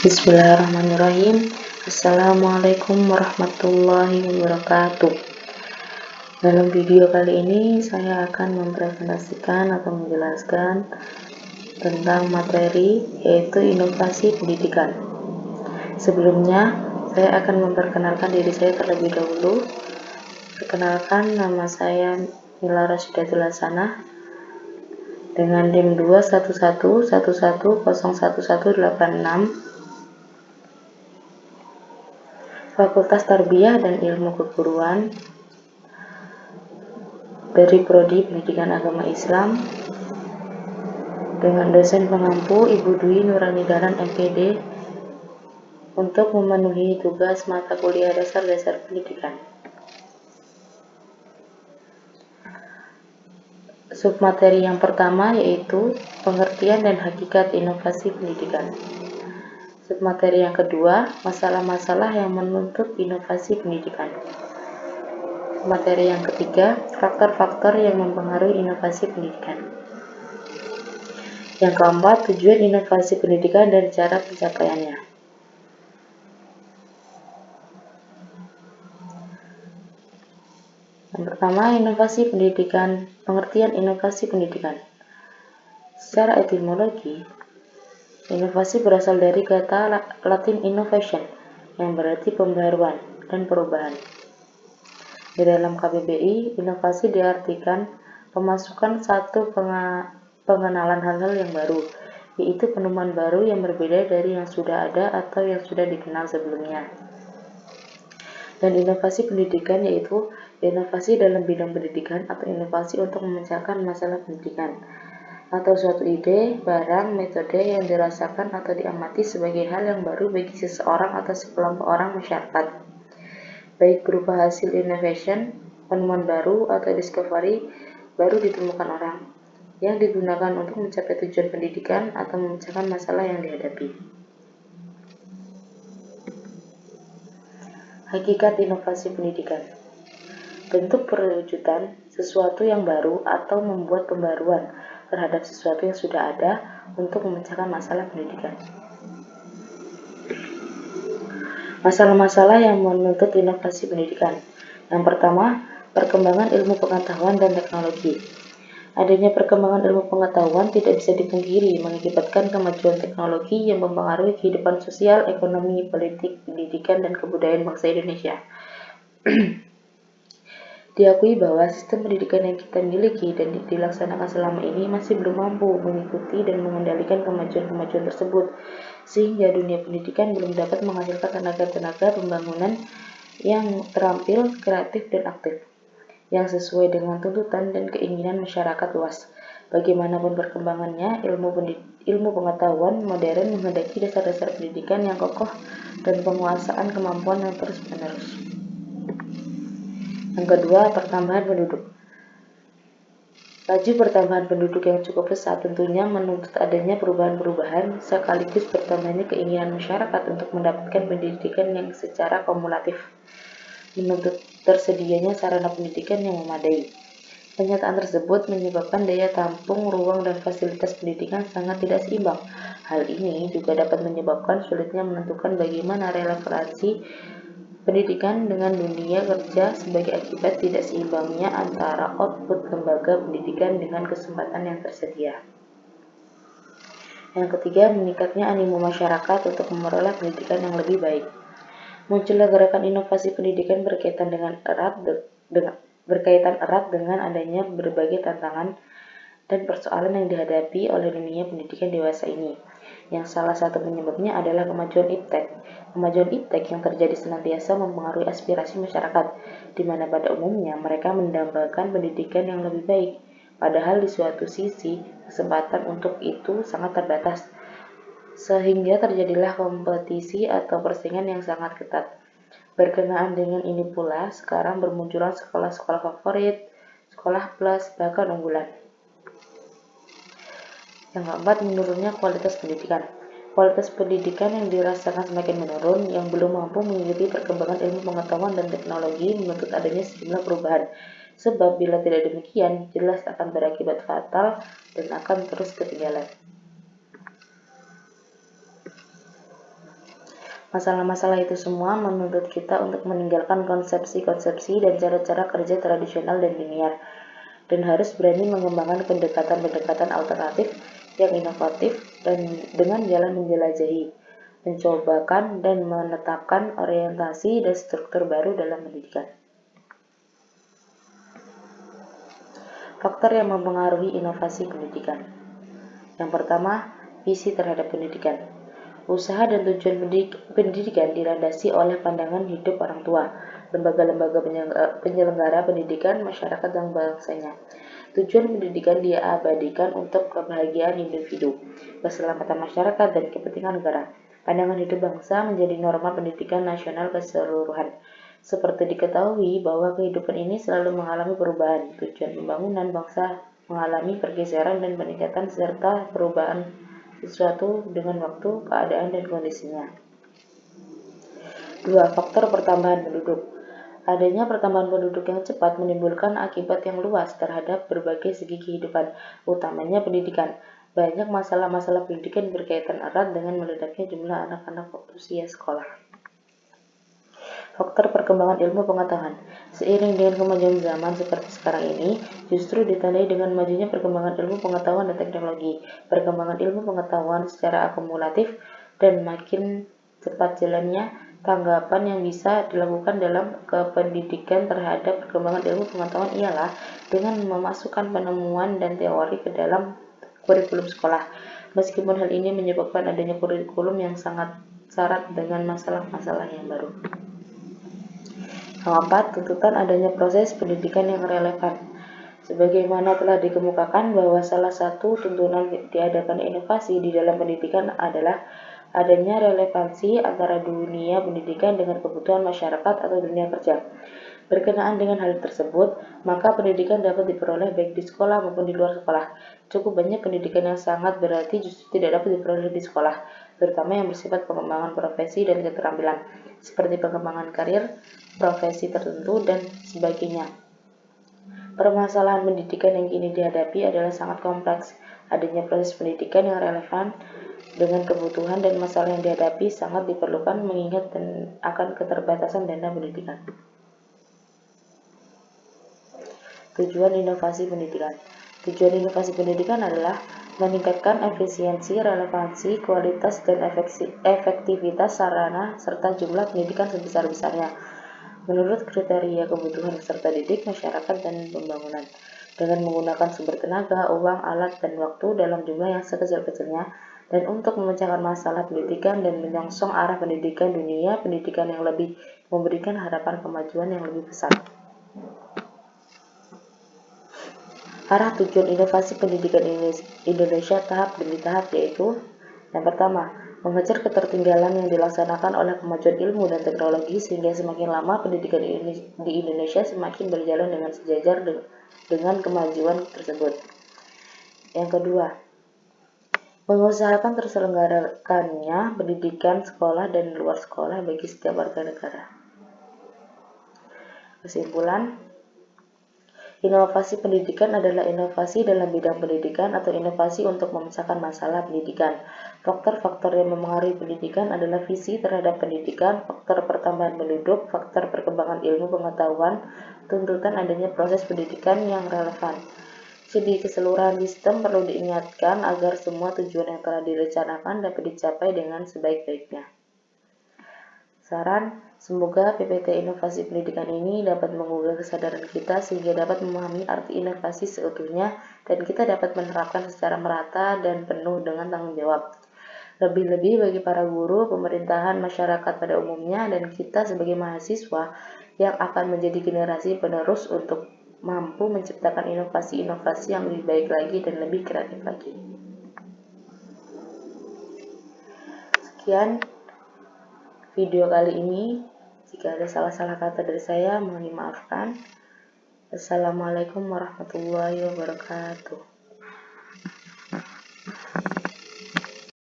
Bismillahirrahmanirrahim. Assalamualaikum warahmatullahi wabarakatuh. Dalam video kali ini saya akan mempresentasikan atau menjelaskan tentang materi yaitu inovasi pendidikan. Sebelumnya saya akan memperkenalkan diri saya terlebih dahulu. Perkenalkan, nama saya Mila Rasyidatul Hasanah dengan NIM 21111011186, Fakultas Tarbiyah dan Ilmu Keguruan dari Prodi Pendidikan Agama Islam, dengan dosen pengampu Ibu Dwi Nurani Dahlan MPD untuk memenuhi tugas mata kuliah dasar-dasar pendidikan. Submateri yang pertama yaitu pengertian dan hakikat inovasi pendidikan. Submateri yang kedua, masalah-masalah yang menuntut inovasi pendidikan. Materi yang ketiga, faktor-faktor yang mempengaruhi inovasi pendidikan. Yang keempat, tujuan inovasi pendidikan dan cara pencapaiannya. Yang pertama, inovasi pendidikan, pengertian inovasi pendidikan. Secara etimologi, inovasi berasal dari kata Latin innovation, yang berarti pembaruan dan perubahan. Di dalam KBBI, inovasi diartikan pemasukan satu pengenalan hal-hal yang baru, yaitu penemuan baru yang berbeda dari yang sudah ada atau yang sudah dikenal sebelumnya. Dan inovasi pendidikan yaitu inovasi dalam bidang pendidikan atau inovasi untuk memecahkan masalah pendidikan, atau suatu ide, barang, metode yang dirasakan atau diamati sebagai hal yang baru bagi seseorang atau sekelompok orang masyarakat, baik berupa hasil innovation, penemuan baru atau discovery baru ditemukan orang, yang digunakan untuk mencapai tujuan pendidikan atau memecahkan masalah yang dihadapi. Hakikat inovasi pendidikan. Bentuk perwujudan sesuatu yang baru atau membuat pembaruan terhadap sesuatu yang sudah ada untuk memecahkan masalah pendidikan. Masalah-masalah yang menuntut inovasi pendidikan. Yang pertama, perkembangan ilmu pengetahuan dan teknologi. Adanya perkembangan ilmu pengetahuan tidak bisa dipungkiri mengakibatkan kemajuan teknologi yang mempengaruhi kehidupan sosial, ekonomi, politik, pendidikan, dan kebudayaan bangsa Indonesia. Diakui bahwa sistem pendidikan yang kita miliki dan dilaksanakan selama ini masih belum mampu mengikuti dan mengendalikan kemajuan-kemajuan tersebut, sehingga dunia pendidikan belum dapat menghasilkan tenaga-tenaga pembangunan yang terampil, kreatif, dan aktif, yang sesuai dengan tuntutan dan keinginan masyarakat luas. Bagaimanapun perkembangannya, ilmu pengetahuan modern menghendaki dasar-dasar pendidikan yang kokoh dan penguasaan kemampuan yang terus-menerus. Yang kedua, pertambahan penduduk. Laju pertambahan penduduk yang cukup pesat tentunya menuntut adanya perubahan-perubahan sekaligus bertambahnya keinginan masyarakat untuk mendapatkan pendidikan yang secara kumulatif, menuntut tersedianya sarana pendidikan yang memadai. Kenyataan tersebut menyebabkan daya tampung, ruang, dan fasilitas pendidikan sangat tidak seimbang. Hal ini juga dapat menyebabkan sulitnya menentukan bagaimana relevansi pendidikan dengan dunia kerja sebagai akibat tidak seimbangnya antara output lembaga pendidikan dengan kesempatan yang tersedia. Yang ketiga, meningkatnya animo masyarakat untuk memperoleh pendidikan yang lebih baik. Munculnya gerakan inovasi pendidikan berkaitan erat dengan adanya berbagai tantangan dan persoalan yang dihadapi oleh dunia pendidikan dewasa ini, yang salah satu penyebabnya adalah kemajuan iptek. Kemajuan iptek yang terjadi senantiasa mempengaruhi aspirasi masyarakat, di mana pada umumnya mereka mendambakan pendidikan yang lebih baik, padahal di suatu sisi kesempatan untuk itu sangat terbatas, sehingga terjadilah kompetisi atau persaingan yang sangat ketat. Berkenaan dengan ini pula, sekarang bermunculan sekolah-sekolah favorit, sekolah plus, bahkan unggulan. Yang keempat, menurunnya kualitas pendidikan. Kualitas pendidikan yang dirasakan semakin menurun, yang belum mampu mengikuti perkembangan ilmu pengetahuan dan teknologi menuntut adanya sejumlah perubahan. Sebab bila tidak demikian, jelas akan berakibat fatal dan akan terus ketinggalan. Masalah-masalah itu semua menuntut kita untuk meninggalkan konsepsi-konsepsi dan cara-cara kerja tradisional dan linear, dan harus berani mengembangkan pendekatan-pendekatan alternatif yang inovatif dan dengan jalan menjelajahi, mencobakan dan menetapkan orientasi dan struktur baru dalam pendidikan. Faktor yang mempengaruhi inovasi pendidikan. Yang pertama, visi terhadap pendidikan. Usaha dan tujuan pendidikan dilandasi oleh pandangan hidup orang tua, lembaga-lembaga penyelenggara pendidikan, masyarakat dan bangsanya. Tujuan pendidikan diabadikan untuk kebahagiaan individu, keselamatan masyarakat, dan kepentingan negara. Pandangan hidup bangsa menjadi norma pendidikan nasional keseluruhan. Seperti diketahui bahwa kehidupan ini selalu mengalami perubahan, tujuan pembangunan bangsa mengalami pergeseran dan peningkatan serta perubahan sesuatu dengan waktu, keadaan, dan kondisinya. 2. Faktor pertambahan penduduk. Adanya pertambahan penduduk yang cepat menimbulkan akibat yang luas terhadap berbagai segi kehidupan, utamanya pendidikan. Banyak masalah-masalah pendidikan berkaitan erat dengan meledaknya jumlah anak-anak usia sekolah. Faktor perkembangan ilmu pengetahuan. Seiring dengan kemajuan zaman seperti sekarang ini, justru ditandai dengan majunya perkembangan ilmu pengetahuan dan teknologi. Perkembangan ilmu pengetahuan secara akumulatif dan makin cepat jalannya tanggapan yang bisa dilakukan dalam kependidikan terhadap perkembangan ilmu pengetahuan ialah dengan memasukkan penemuan dan teori ke dalam kurikulum sekolah. Meskipun hal ini menyebabkan adanya kurikulum yang sangat syarat dengan masalah-masalah yang baru. Keempat, tuntutan adanya proses pendidikan yang relevan. Sebagaimana telah dikemukakan bahwa salah satu tuntutan diadakan inovasi di dalam pendidikan adalah adanya relevansi antara dunia pendidikan dengan kebutuhan masyarakat atau dunia kerja. Berkenaan dengan hal tersebut, maka pendidikan dapat diperoleh baik di sekolah maupun di luar sekolah. Cukup banyak pendidikan yang sangat berarti justru tidak dapat diperoleh di sekolah, terutama yang bersifat pengembangan profesi dan keterampilan, seperti pengembangan karir, profesi tertentu, dan sebagainya. Permasalahan pendidikan yang kini dihadapi adalah sangat kompleks. Adanya proses pendidikan yang relevan dengan kebutuhan dan masalah yang dihadapi sangat diperlukan mengingat dan akan keterbatasan dana pendidikan. Tujuan inovasi pendidikan. Tujuan inovasi pendidikan adalah meningkatkan efisiensi, relevansi, kualitas, dan efektivitas sarana serta jumlah pendidikan sebesar-besarnya menurut kriteria kebutuhan peserta didik, masyarakat, dan pembangunan dengan menggunakan sumber tenaga, uang, alat, dan waktu dalam jumlah yang sekecil-kecilnya dan untuk memecahkan masalah pendidikan dan menyongsong arah pendidikan dunia, pendidikan yang lebih memberikan harapan kemajuan yang lebih besar. Arah tujuan inovasi pendidikan Indonesia tahap demi tahap yaitu: yang pertama, mengejar ketertinggalan yang dilaksanakan oleh kemajuan ilmu dan teknologi sehingga semakin lama pendidikan di Indonesia semakin berjalan dengan sejajar dengan kemajuan tersebut. Yang kedua, mengusahakan terselenggarakannya pendidikan sekolah dan luar sekolah bagi setiap warga negara. Kesimpulan, inovasi pendidikan adalah inovasi dalam bidang pendidikan atau inovasi untuk memecahkan masalah pendidikan. Faktor-faktor yang mempengaruhi pendidikan adalah visi terhadap pendidikan, faktor pertambahan penduduk, faktor perkembangan ilmu pengetahuan, tuntutan adanya proses pendidikan yang relevan. Di keseluruhan sistem perlu diingatkan agar semua tujuan yang telah direncanakan dapat dicapai dengan sebaik-baiknya. Saran, semoga PPT Inovasi Pendidikan ini dapat menggugah kesadaran kita sehingga dapat memahami arti inovasi seutuhnya dan kita dapat menerapkan secara merata dan penuh dengan tanggung jawab. Lebih-lebih bagi para guru, pemerintahan, masyarakat pada umumnya, dan kita sebagai mahasiswa yang akan menjadi generasi penerus untuk mampu menciptakan inovasi-inovasi yang lebih baik lagi dan lebih kreatif lagi. Sekian video kali ini. Jika ada salah-salah kata dari saya, mohon dimaafkan. Assalamualaikum warahmatullahi wabarakatuh.